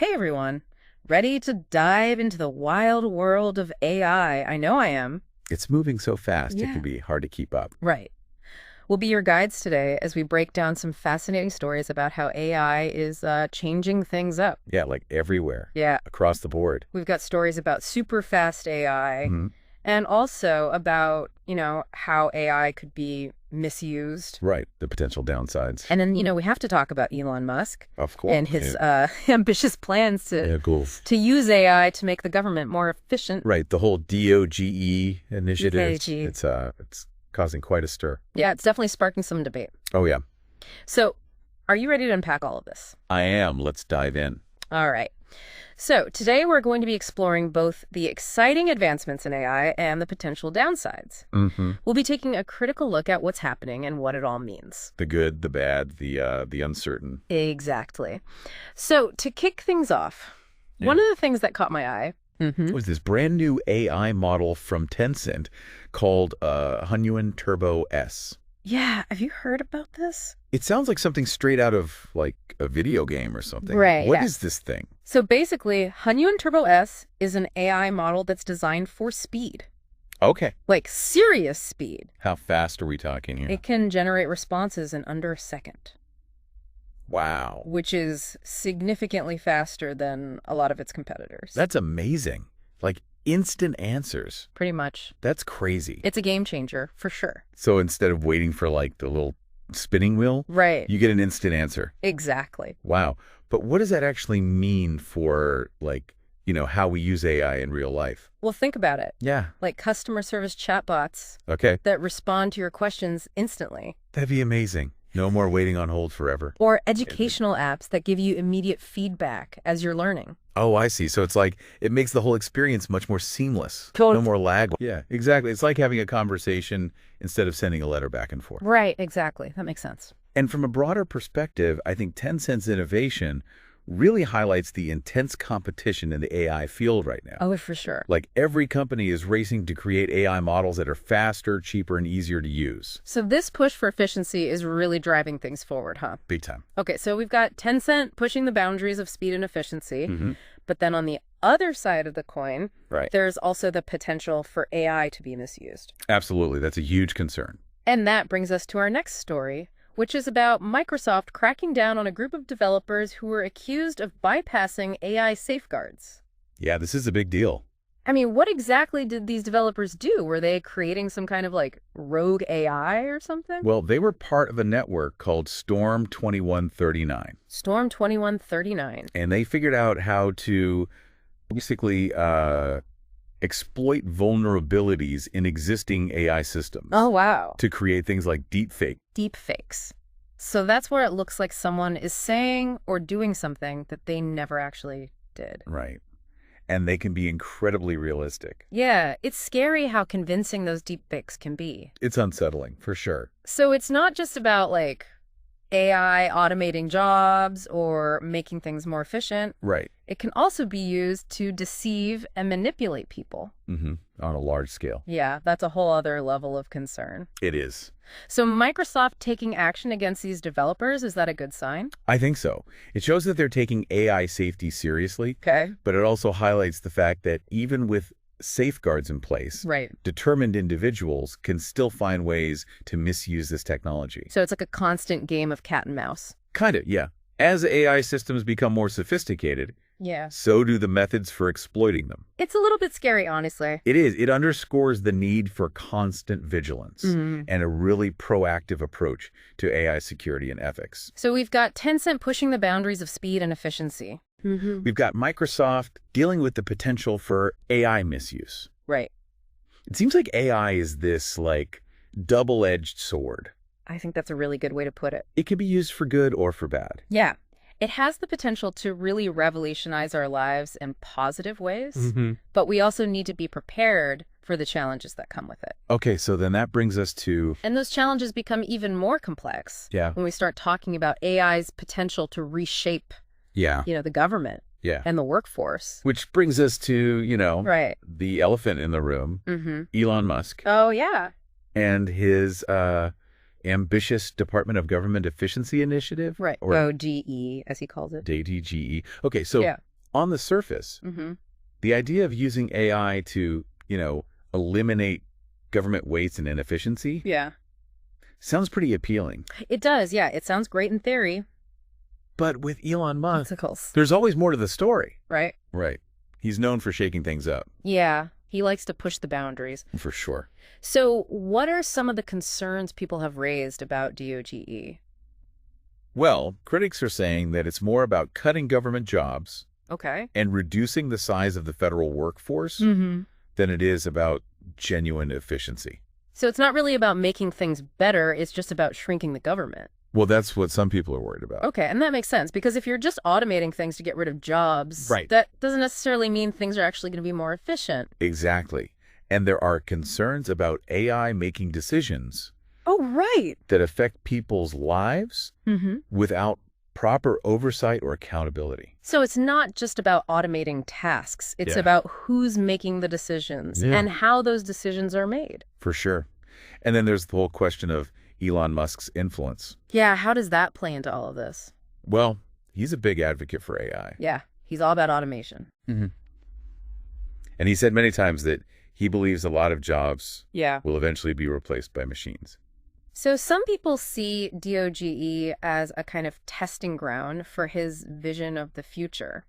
Hey everyone, ready to dive into the wild world of AI? I know I am. It's moving so fast, it Yeah. can be hard to keep up. Right. We'll be your guides today as we break down some fascinating stories about how AI is changing things up. Yeah, like everywhere, Yeah, across the board. we've got stories about super fast AI Mhm. and also about, how AI could be misused. Right, the potential downsides. And then, we have to talk about Elon Musk Of course. and his ambitious plans Yeah, cool. to use AI to make the government more efficient. Right, the whole DOGE initiative. DOGE. It's causing quite a stir. Yeah, it's definitely sparking some debate. Oh, yeah. So, are you ready to unpack all of this? I am. Let's dive in. All right. So, today we're going to be exploring both the exciting advancements in AI and the potential downsides. Mm-hmm. We'll be taking a critical look at what's happening and what it all means. The good, the bad, the uncertain. Exactly. So, to kick things off, one of the things that caught my eye. It was this brand new AI model from Tencent called Hunyuan Turbo S. Yeah, have you heard about this? It sounds like something straight out of like a video game or something. Right, What yeah. is this thing? So basically, Hunyuan Turbo S is an AI model that's designed for speed, Okay. like serious speed. How fast are we talking here? It can generate responses in under a second, Wow. which is significantly faster than a lot of its competitors. That's amazing. Like instant answers. Pretty much. That's crazy. It's a game changer, for sure. So instead of waiting for like the little spinning wheel, Right. you get an instant answer. Exactly. Wow. But what does that actually mean for like, how we use AI in real life? Well, think about it. Yeah. Like customer service chatbots Okay. that respond to your questions instantly, That'd be amazing. No more waiting on hold forever. or educational apps that give you immediate feedback as you're learning. Oh, I see. So it's like it makes the whole experience much more seamless. Totally. No more lag. Yeah, exactly. It's like having a conversation instead of sending a letter back and forth. Right, exactly. That makes sense. And from a broader perspective, I think Tencent's innovation really highlights the intense competition in the AI field right now. Oh, for sure. Like every company is racing to create AI models that are faster, cheaper, and easier to use. So this push for efficiency is really driving things forward, huh? Big time. Okay, so we've got Tencent pushing the boundaries of speed and efficiency. Mm-hmm. But then on the other side of the coin, Right. there's also the potential for AI to be misused. Absolutely. That's a huge concern. And that brings us to our next story, which is about Microsoft cracking down on a group of developers who were accused of bypassing AI safeguards. Yeah, this is a big deal. I mean, what exactly did these developers do? Were they creating some kind of like rogue AI or something? Well, they were part of a network called Storm 2139. Storm 2139. And they figured out how to basically exploit vulnerabilities in existing AI systems Oh, wow. to create things like deepfake. Deep fakes. So that's where it looks like someone is saying or doing something that they never actually did. Right. And they can be incredibly realistic. Yeah, it's scary how convincing those deep fakes can be. It's unsettling, for sure. So it's not just about like AI automating jobs or making things more efficient. Right. It can also be used to deceive and manipulate people. Mm-hmm. On a large scale. Yeah, that's a whole other level of concern. It is. So Microsoft taking action against these developers, is that a good sign? I think so. It shows that they're taking AI safety seriously, Okay. but it also highlights the fact that even with safeguards in place, Right. determined individuals can still find ways to misuse this technology. So it's like a constant game of cat and mouse. Kind of, yeah. As AI systems become more sophisticated, Yeah. so do the methods for exploiting them. It's a little bit scary, honestly. It is. It underscores the need for constant vigilance Mhm. and a really proactive approach to AI security and ethics. So we've got Tencent pushing the boundaries of speed and efficiency. Mm-hmm. We've got Microsoft dealing with the potential for AI misuse. Right. It seems like AI is this, like, double-edged sword. I think that's a really good way to put it. It can be used for good or for bad. Yeah. It has the potential to really revolutionize our lives in positive ways, but we also need to be prepared for the challenges that come with it. Okay, so then that brings us to... And those challenges become even more complex Yeah. when we start talking about AI's potential to reshape, Yeah. the government Yeah. and the workforce. Which brings us to, Right. the elephant in the room, Mm-hmm. Elon Musk, Oh, yeah. and his ambitious Department of Government Efficiency Initiative. Right. Or OGE, as he calls it. DOGE. Okay, so Yeah. On the surface, the idea of using AI to, eliminate government waste and inefficiency sounds pretty appealing. It does, yeah. It sounds great in theory. But with Elon Musk, Obstacles. there's always more to the story. Right. Right. He's known for shaking things up. Yeah. He likes to push the boundaries. For sure. So what are some of the concerns people have raised about DOGE? Well, critics are saying that it's more about cutting government jobs Okay. and reducing the size of the federal workforce than it is about genuine efficiency. So it's not really about making things better. It's just about shrinking the government. Well, that's what some people are worried about. Okay, and that makes sense, because if you're just automating things to get rid of jobs, that doesn't necessarily mean things are actually going to be more efficient. Exactly. And there are concerns about AI making decisions that affect people's lives without proper oversight or accountability. So it's not just about automating tasks. It's about who's making the decisions and how those decisions are made. For sure. And then there's the whole question of Elon Musk's influence. Yeah, how does that play into all of this? Well, he's a big advocate for AI. Yeah, he's all about automation. And he said many times that he believes a lot of jobs will eventually be replaced by machines. So some people see DOGE as a kind of testing ground for his vision of the future.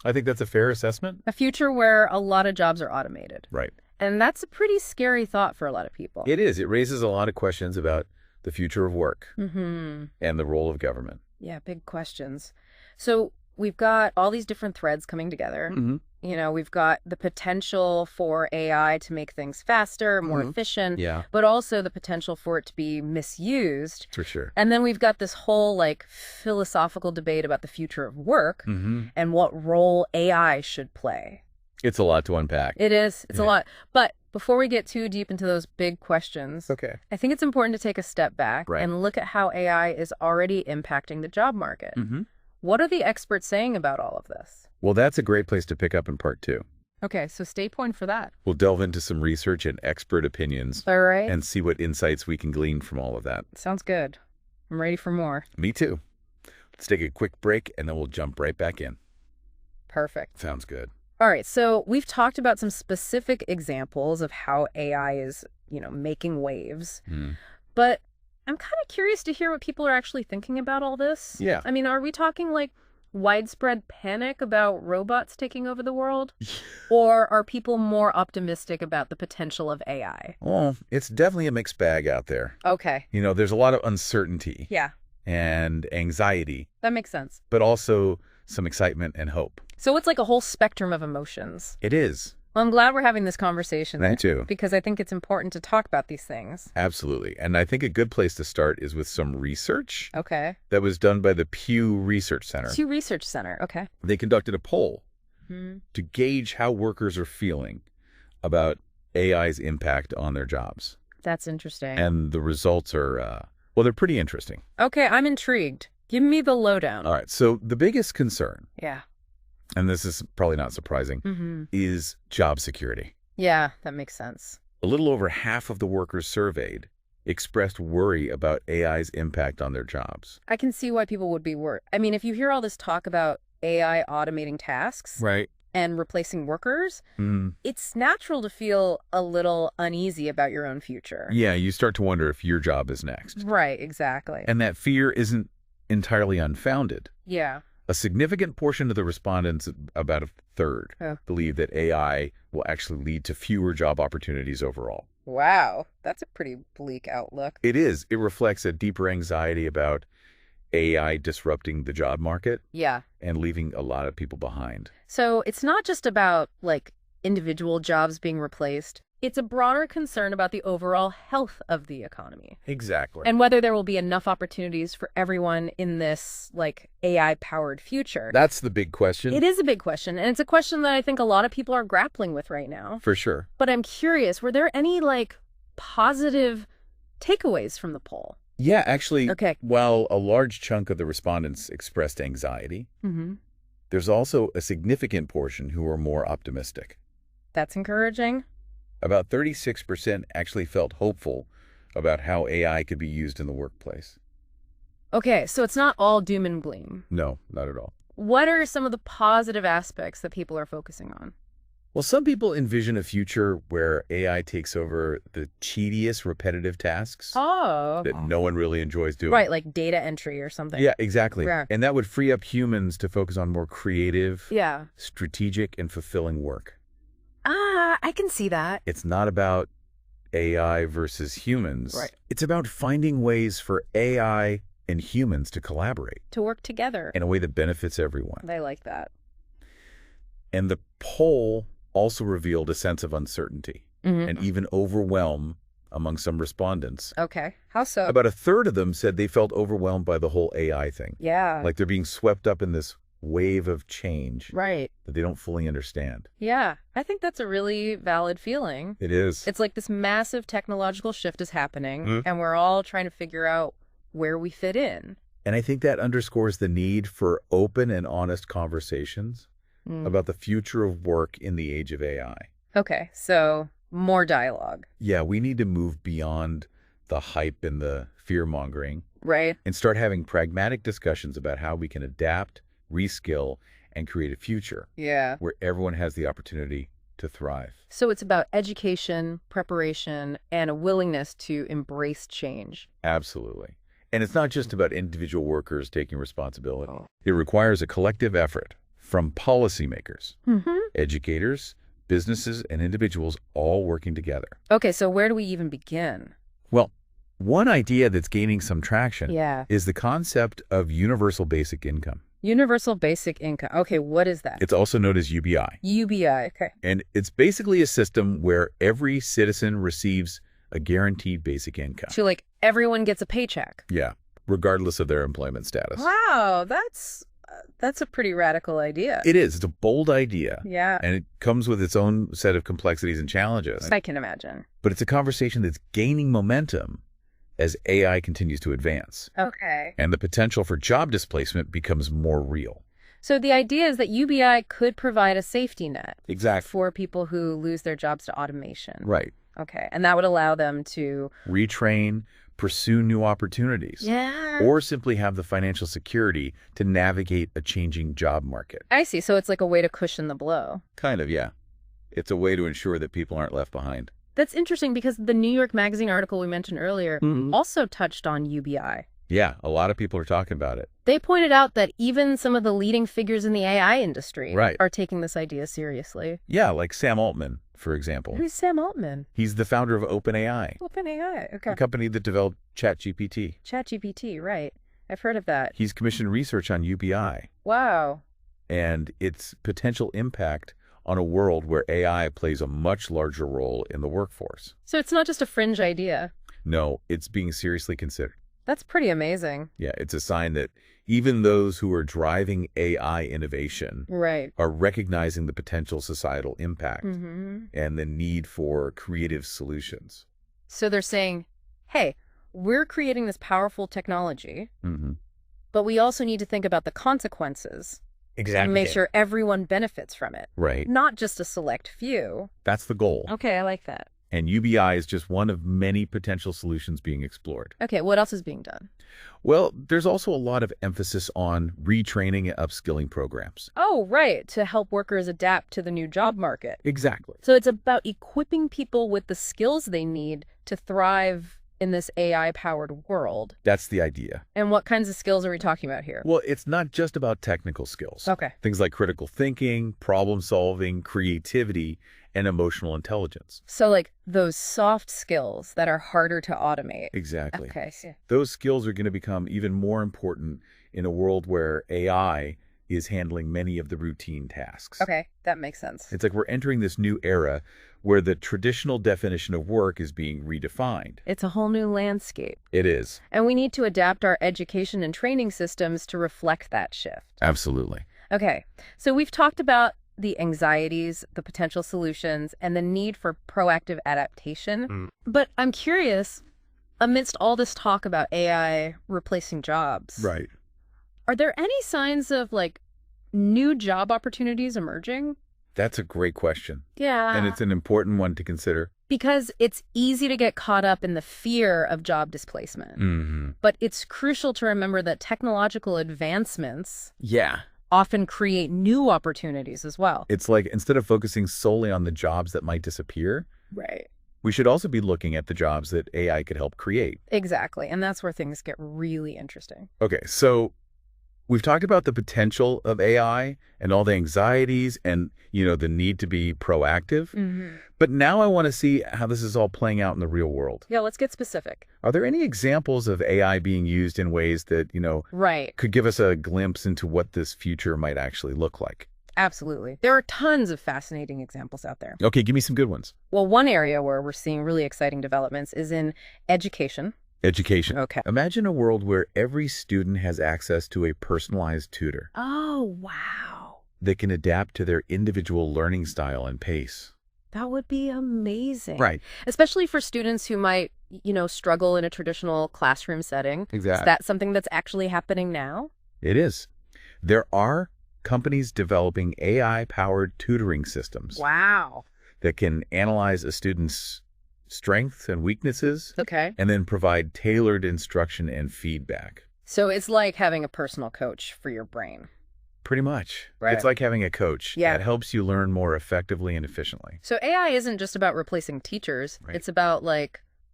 I think that's a fair assessment. A future where a lot of jobs are automated. Right. And that's a pretty scary thought for a lot of people. It is. It raises a lot of questions about the future of work and the role of government. Yeah, big questions. So we've got all these different threads coming together. We've got the potential for AI to make things faster, more efficient, but also the potential for it to be misused. For sure. And then we've got this whole philosophical debate about the future of work and what role AI should play. It's a lot to unpack. It is. It's a lot. But before we get too deep into those big questions, I think it's important to take a step back and look at how AI is already impacting the job market. What are the experts saying about all of this? Well, that's a great place to pick up in part 2. Okay, so stay tuned for that. We'll delve into some research and expert opinions. All right. And see what insights we can glean from all of that. Sounds good. I'm ready for more. Me too. Let's take a quick break and then we'll jump right back in. Perfect. Sounds good. All right, so we've talked about some specific examples of how AI is, making waves. But I'm kind of curious to hear what people are actually thinking about all this. Yeah. I mean, are we talking widespread panic about robots taking over the world? Or are people more optimistic about the potential of AI? Well, it's definitely a mixed bag out there. Okay. There's a lot of uncertainty. Yeah. And anxiety. That makes sense. But also some excitement and hope. So it's like a whole spectrum of emotions. It is. Well, I'm glad we're having this conversation. Me too. Because I think it's important to talk about these things. Absolutely. And I think a good place to start is with some research. Okay. That was done by the Pew Research Center. Pew Research Center, okay. They conducted a poll to gauge how workers are feeling about AI's impact on their jobs. That's interesting. And the results are, they're pretty interesting. Okay, I'm intrigued. Give me the lowdown. All right. So the biggest concern, and this is probably not surprising, is job security. Yeah, that makes sense. A little over half of the workers surveyed expressed worry about AI's impact on their jobs. I can see why people would be worried. I mean, if you hear all this talk about AI automating tasks and replacing workers, it's natural to feel a little uneasy about your own future. Yeah, you start to wonder if your job is next. Right, exactly. And that fear isn't entirely unfounded. Yeah. A significant portion of the respondents, about a third, believe that AI will actually lead to fewer job opportunities overall. Wow, that's a pretty bleak outlook. It is. It reflects a deeper anxiety about AI disrupting the job market. Yeah. And leaving a lot of people behind. So it's not just about, individual jobs being replaced. It's a broader concern about the overall health of the economy. Exactly. And whether there will be enough opportunities for everyone in this, AI-powered future. That's the big question. It is a big question. And it's a question that I think a lot of people are grappling with right now. For sure. But I'm curious, were there any, positive takeaways from the poll? Yeah, actually, while a large chunk of the respondents expressed anxiety, there's also a significant portion who are more optimistic. That's encouraging. About 36% actually felt hopeful about how AI could be used in the workplace. Okay, so it's not all doom and gloom. No, not at all. what are some of the positive aspects that people are focusing on? Well, some people envision a future where AI takes over the tedious, repetitive tasks that no one really enjoys doing. Right, like data entry or something. Yeah, exactly. Yeah. And that would free up humans to focus on more creative, strategic, and fulfilling work. I can see that. It's not about AI versus humans. Right. It's about finding ways for AI and humans to collaborate. To work together. In a way that benefits everyone. I like that. And the poll also revealed a sense of uncertainty and even overwhelm among some respondents. Okay. How so? About a third of them said they felt overwhelmed by the whole AI thing. Yeah. Like they're being swept up in this wave of change. Right. That they don't fully understand. Yeah. I think that's a really valid feeling. It is. It's like this massive technological shift is happening, and we're all trying to figure out where we fit in. And I think that underscores the need for open and honest conversations about the future of work in the age of AI. Okay, so more dialogue. Yeah, we need to move beyond the hype and the fear-mongering. Right. And start having pragmatic discussions about how we can adapt, reskill, and create a future. Yeah. Where everyone has the opportunity to thrive. So it's about education, preparation, and a willingness to embrace change. Absolutely. And it's not just about individual workers taking responsibility. It requires a collective effort from policymakers, educators, businesses, and individuals all working together. Okay, so where do we even begin? Well, one idea that's gaining some traction is the concept of universal basic income. Universal basic income. Okay, what is that? It's also known as UBI. UBI, okay. And it's basically a system where every citizen receives a guaranteed basic income. So like everyone gets a paycheck. Yeah, regardless of their employment status. Wow, that's a pretty radical idea. It is. It's a bold idea. Yeah. And it comes with its own set of complexities and challenges. I can imagine. But it's a conversation that's gaining momentum as AI continues to advance. Okay. And the potential for job displacement becomes more real. So the idea is that UBI could provide a safety net. Exactly. For people who lose their jobs to automation. Right. Okay. And that would allow them to retrain, pursue new opportunities. Yeah. Or simply have the financial security to navigate a changing job market. I see. So it's like a way to cushion the blow. Kind of, yeah. It's a way to ensure that people aren't left behind. That's interesting because the New York Magazine article we mentioned earlier also touched on UBI. Yeah, a lot of people are talking about it. They pointed out that even some of the leading figures in the AI industry Right. are taking this idea seriously. Yeah, like Sam Altman, for example. Who's Sam Altman? He's the founder of OpenAI. OpenAI, okay. A company that developed ChatGPT. ChatGPT, right. I've heard of that. He's commissioned research on UBI. Wow. And its potential impact on a world where AI plays a much larger role in the workforce. So it's not just a fringe idea. No, it's being seriously considered. That's pretty amazing. Yeah, it's a sign that even those who are driving AI innovation are recognizing the potential societal impact and the need for creative solutions. So they're saying, hey, we're creating this powerful technology, but we also need to think about the consequences. Exactly. And make sure everyone benefits from it. Right. Not just a select few. That's the goal. Okay, I like that. And UBI is just one of many potential solutions being explored. Okay, what else is being done? Well, there's also a lot of emphasis on retraining and upskilling programs. Oh, right, to help workers adapt to the new job market. Exactly. So it's about equipping people with the skills they need to thrive in this AI-powered world. That's the idea. And what kinds of skills are we talking about here? Well, it's not just about technical skills. Okay. Things like critical thinking, problem solving, creativity, and emotional intelligence. So like those soft skills that are harder to automate. Exactly. Okay, I see. Those skills are going to become even more important in a world where AI is handling many of the routine tasks. Okay, that makes sense. It's like we're entering this new era where the traditional definition of work is being redefined. It's a whole new landscape. It is. And we need to adapt our education and training systems to reflect that shift. Absolutely. Okay, so we've talked about the anxieties, the potential solutions, and the need for proactive adaptation. But I'm curious, amidst all this talk about AI replacing jobs, right? Are there any signs of like new job opportunities emerging? That's a great question. Yeah. And it's an important one to consider. Because it's easy to get caught up in the fear of job displacement. But it's crucial to remember that technological advancements often create new opportunities as well. It's like instead of focusing solely on the jobs that might disappear, Right. we should also be looking at the jobs that AI could help create. Exactly. And that's where things get really interesting. Okay, so we've talked about the potential of AI and all the anxieties and, the need to be proactive. But now I want to see how this is all playing out in the real world. Yeah, let's get specific. Are there any examples of AI being used in ways that, Right. could give us a glimpse into what this future might actually look like? Absolutely. There are tons of fascinating examples out there. Okay, give me some good ones. Well, one area where we're seeing really exciting developments is in education. Education. Okay. Imagine a world where every student has access to a personalized tutor Oh, wow. that can adapt to their individual learning style and pace. That would be amazing. Right. Especially for students who might, struggle in a traditional classroom setting. Exactly. Is that something that's actually happening now? It is. There are companies developing AI-powered tutoring systems Wow. that can analyze a student's strengths and weaknesses Okay. and then provide tailored instruction and feedback. So it's like having a personal coach for your brain. Pretty much. Right. It's like having a coach that helps you learn more effectively and efficiently. So AI isn't just about replacing teachers. Right. It's about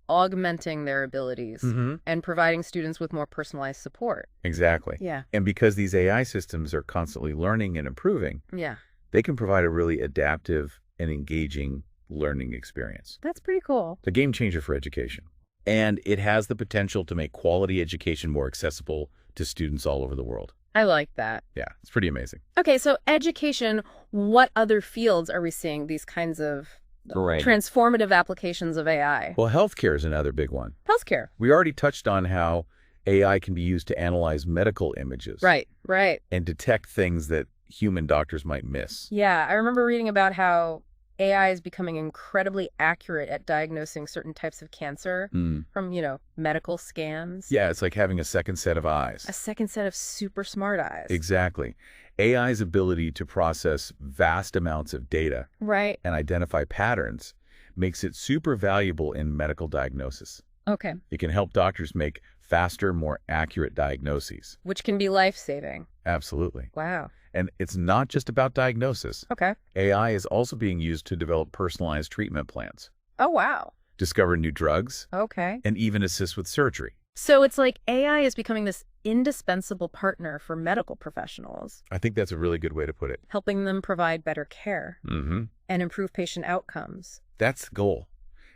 augmenting their abilities and providing students with more personalized support. Exactly. Yeah. And because these AI systems are constantly learning and improving, Yeah. they can provide a really adaptive and engaging learning experience. That's pretty cool. It's a game changer for education. And it has the potential to make quality education more accessible to students all over the world. I like that. Yeah, it's pretty amazing. Okay, so education, what other fields are we seeing these kinds of transformative applications of AI? Well, healthcare is another big one. Healthcare. We already touched on how AI can be used to analyze medical images. Right. And detect things that human doctors might miss. Yeah, I remember reading about how AI is becoming incredibly accurate at diagnosing certain types of cancer from, medical scans. Yeah, it's like having a second set of eyes. A second set of super smart eyes. Exactly. AI's ability to process vast amounts of data Right. and identify patterns makes it super valuable in medical diagnosis. Okay. It can help doctors make faster, more accurate diagnoses. Which can be life-saving. Absolutely. Wow. And it's not just about diagnosis. Okay. AI is also being used to develop personalized treatment plans, Oh, wow. discover new drugs, Okay. and even assist with surgery. So it's like AI is becoming this indispensable partner for medical professionals, I think that's a really good way to put it. helping them provide better care and improve patient outcomes. That's the goal.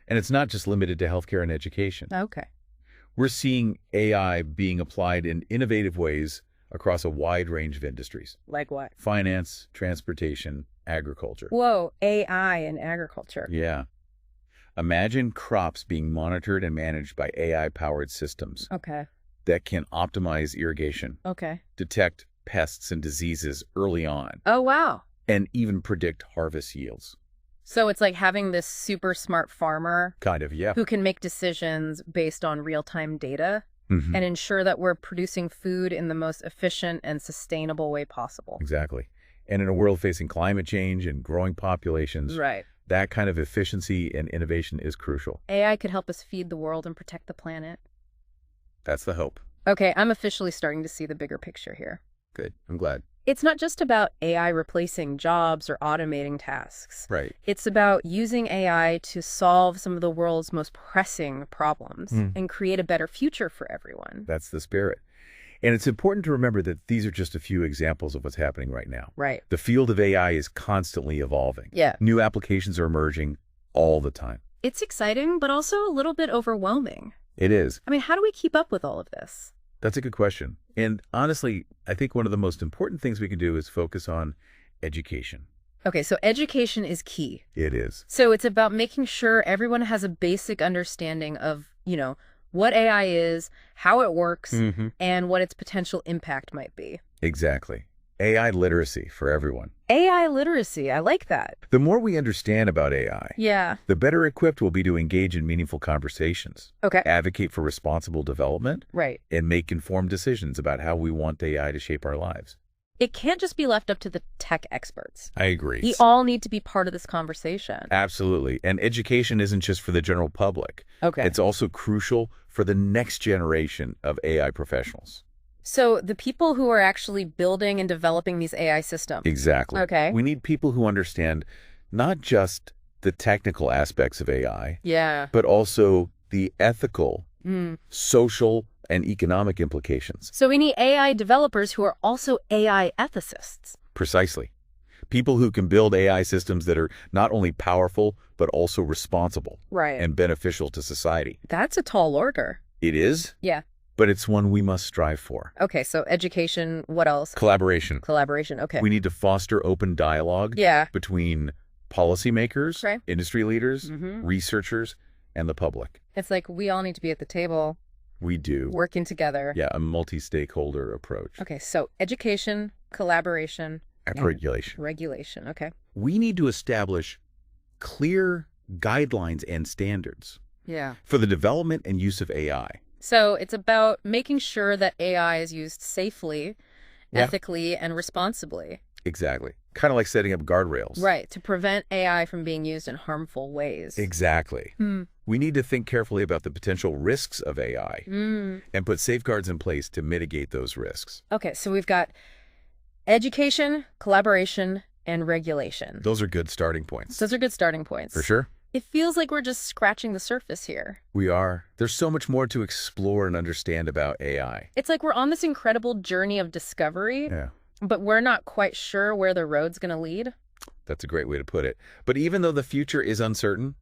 And it's not just limited to healthcare and education. Okay. We're seeing AI being applied in innovative ways across a wide range of industries. Like what? Finance, transportation, agriculture. Whoa, AI in agriculture. Yeah. Imagine crops being monitored and managed by AI-powered systems Okay. that can optimize irrigation, Okay. detect pests and diseases early on, Oh, wow. and even predict harvest yields. So it's like having this super smart farmer Kind of, yeah. who can make decisions based on real-time data and ensure that we're producing food in the most efficient and sustainable way possible. Exactly. And in a world facing climate change and growing populations, Right. that kind of efficiency and innovation is crucial. AI could help us feed the world and protect the planet. That's the hope. Okay, I'm officially starting to see the bigger picture here. Good. I'm glad. It's not just about AI replacing jobs or automating tasks. Right. It's about using AI to solve some of the world's most pressing problems and create a better future for everyone. That's the spirit. And it's important to remember that these are just a few examples of what's happening right now. Right. The field of AI is constantly evolving. Yeah. New applications are emerging all the time. It's exciting, but also a little bit overwhelming. It is. I mean, how do we keep up with all of this? That's a good question. And honestly, I think one of the most important things we can do is focus on education. Okay, so education is key. It is. So it's about making sure everyone has a basic understanding of, what AI is, how it works, and what its potential impact might be. Exactly. AI literacy for everyone. AI literacy, I like that. The more we understand about AI, Yeah. the better equipped we'll be to engage in meaningful conversations, Okay. advocate for responsible development, Right. and make informed decisions about how we want AI to shape our lives. It can't just be left up to the tech experts. I agree. We all need to be part of this conversation. Absolutely. And education isn't just for the general public. Okay. It's also crucial for the next generation of AI professionals. So the people who are actually building and developing these AI systems. Exactly. Okay. We need people who understand not just the technical aspects of AI, but also the ethical, social, and economic implications. So we need AI developers who are also AI ethicists. Precisely. People who can build AI systems that are not only powerful, but also responsible and beneficial to society. That's a tall order. It is? Yeah. But it's one we must strive for. Okay, so education, what else? Collaboration. Collaboration, okay. We need to foster open dialogue between policymakers, industry leaders, researchers, and the public. It's like we all need to be at the table. We do. Working together. Yeah, a multi-stakeholder approach. Okay, so education, collaboration, and regulation. Regulation, okay. We need to establish clear guidelines and standards for the development and use of AI. So it's about making sure that AI is used safely, ethically, and responsibly. Exactly. Kind of like setting up guardrails. Right, to prevent AI from being used in harmful ways. Exactly. We need to think carefully about the potential risks of AI and put safeguards in place to mitigate those risks. Okay, so we've got education, collaboration, and regulation. Those are good starting points. Those are good starting points. For sure. It feels like we're just scratching the surface here. We are. There's so much more to explore and understand about AI. It's like we're on this incredible journey of discovery, but we're not quite sure where the road's going to lead. That's a great way to put it. But even though the future is uncertain,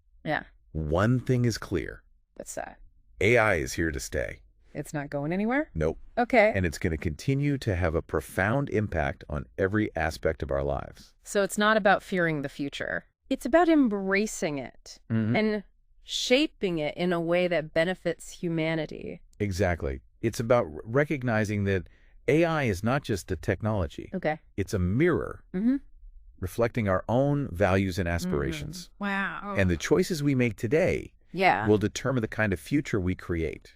one thing is clear. What's that? AI is here to stay. It's not going anywhere? Nope. Okay. And it's going to continue to have a profound impact on every aspect of our lives. So it's not about fearing the future. It's about embracing it and shaping it in a way that benefits humanity. Exactly. It's about recognizing that AI is not just a technology. Okay. It's a mirror reflecting our own values and aspirations. Wow. And the choices we make today will determine the kind of future we create.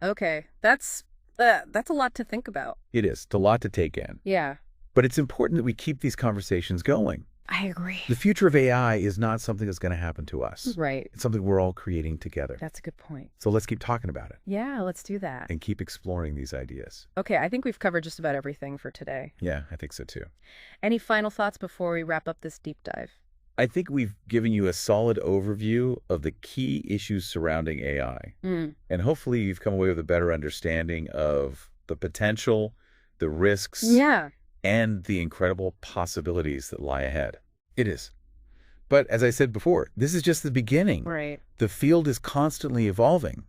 Okay. That's a lot to think about. It is. It's a lot to take in. Yeah. But it's important that we keep these conversations going. I agree. The future of AI is not something that's going to happen to us. Right. It's something we're all creating together. That's a good point. So let's keep talking about it. Yeah, let's do that. And keep exploring these ideas. Okay, I think we've covered just about everything for today. Yeah, I think so too. Any final thoughts before we wrap up this deep dive? I think we've given you a solid overview of the key issues surrounding AI. And hopefully you've come away with a better understanding of the potential, the risks, and the incredible possibilities that lie ahead. It is. But as I said before, this is just the beginning. Right. The field is constantly evolving,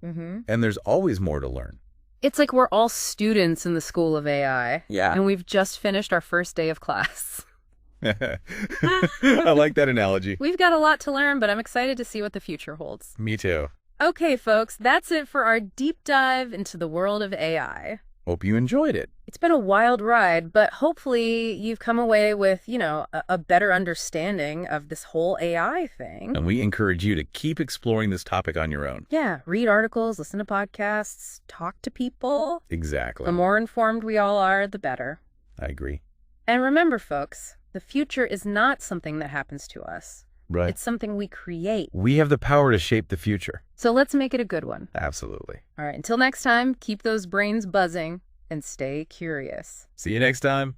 and there's always more to learn. It's like we're all students in the school of AI. Yeah. And we've just finished our first day of class. I like that analogy. We've got a lot to learn, but I'm excited to see what the future holds. Me too. Okay, folks, that's it for our deep dive into the world of AI. Hope you enjoyed it. It's been a wild ride, but hopefully you've come away with, a better understanding of this whole AI thing. And we encourage you to keep exploring this topic on your own. Yeah, read articles, listen to podcasts, talk to people. Exactly. The more informed we all are, the better. I agree. And remember, folks, the future is not something that happens to us. Right. It's something we create. We have the power to shape the future. So let's make it a good one. Absolutely. All right, until next time, keep those brains buzzing and stay curious. See you next time.